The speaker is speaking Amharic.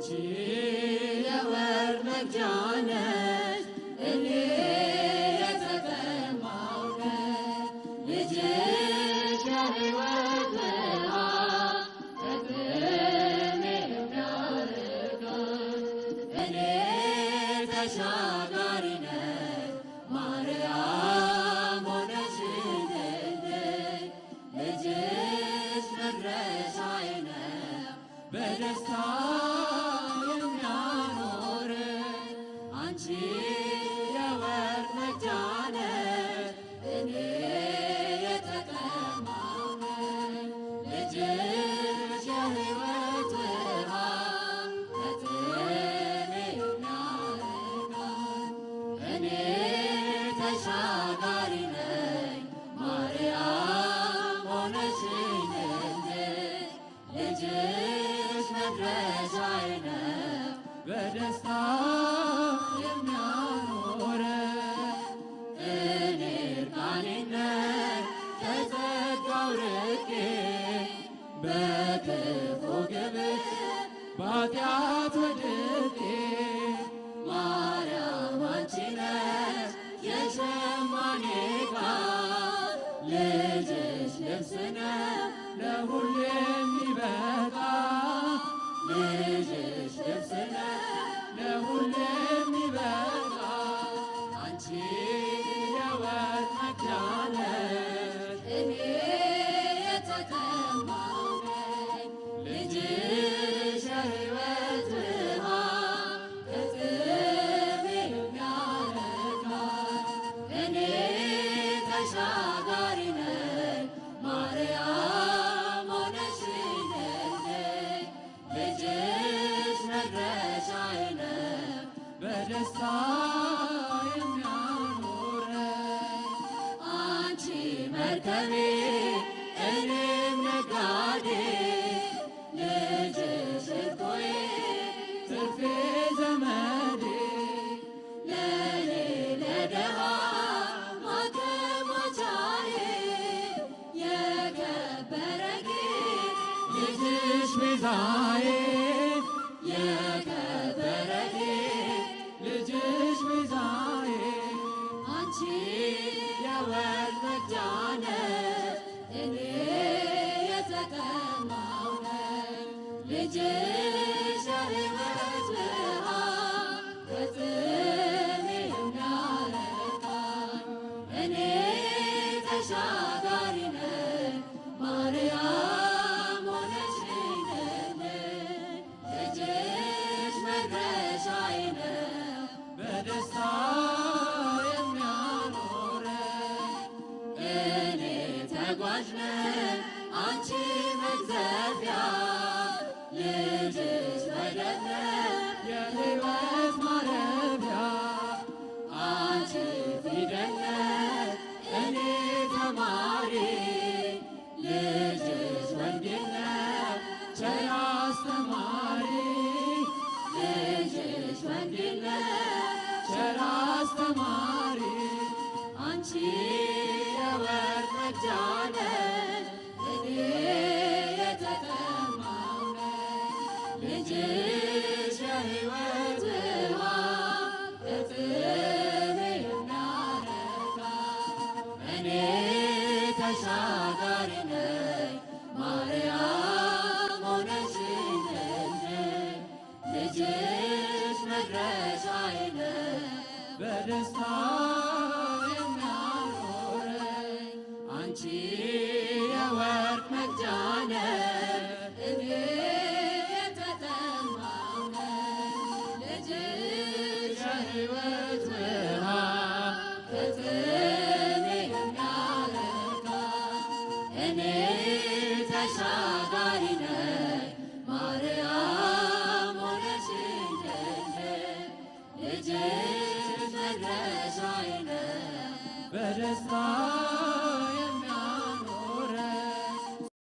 አንቺ የወርቅ መቅጃ ነሽ እኔ የተጠማሁ ነኝ ልጅሽ የሕይወት ውሃ ከጥሜ የሚያርቀኝ እኔ ተሻጋሪ ነኝ ማርያም ሆነሽልኝ ልጅሽ መድረሻዬ ነው በደስታ የሚያኖረኝ አንቺ የወርቅ መቅጃ ነሽ እኔ የተጠማሁ ነኝ ልጅሽ የሕይወት ውሃ ከጥሜ የሚያርቀኝ እኔ ተሻጋሪ ነኝ ማርያም ሆነሽልኝ ልጅሽ መድረሻዬ ነው በደስታ የሚያኖረኝ እኔ እርቃኔን ነኝ ከጸጋው ርቄ በክፉ ግብር በኃጢአት ወድቄ ማርያም አንቺ ነሽ የሸማኔ ዕቃ ልጅሽ ልብስ ነው ለሁሉ የሚበቃ ልጅሽ ልብስ ነው ለሁሉ የሚበቃ አንቺ የወርቅ መቅጃ ነሽ እኔ የተጠማሁ ነኝ ልጅሽ የሕይወት ውሃ ከጥሜ የሚያረካኝ እኔ ተሻጋሪ ነኝ ማርያም ሆነሽልኝ ልጅሽ መድረሻዬ ነው በደስታ የሚያኖረኝ አንቺ መርከቤ እኔም ነጋዴ ልጅሽ እርቆዬ ትርፌ ዘመዴ ለእኔ ለደሃ ማከማቻዬ የከበረ ጌጥ ልጅሽ ቤዛዬ የከበረ ጌጥ ልጅሽ ቤዛዬ አንቺ የወርቅ መቅጃ ነሽ እኔ የተጠማሁ ነኝ ልጅሽ የሕይወት ውሃ ከጥሜ የሚያረካኝ እኔ ተሻጋሪ ነኝ ማርያም ሆነሽልኝ ልጅሽ መድረሻዬ ነው በደስታ የሚያኖረኝ እኔ ተጓዥ ነኝ አንቺ መግዘፊያ ልጅሽ ወደብ ነው የሕይወት ማረፊያ አንቺ ፊደል ነሽ እኔ ተማሪ ልጅሽ ወንጌል ነው ቸር አስተማሪ ልጅሽ ወንጌል ነው ቸር አስተማሪ አንቺ የወርቅ መቅጃ ነሽ እኔ የተጠማሁ ነኝ ልጅሽ የሕይወት ውሃ ከጥሜ የሚያረካኝ እኔ ተሻጋሪ ነኝ ማርያም ሆነሽልኝ ልጅሽ መድረሻዬ ነው በደስታ የሚያኖረኝ አንቺ የወርቅ መቅጃ ነሽ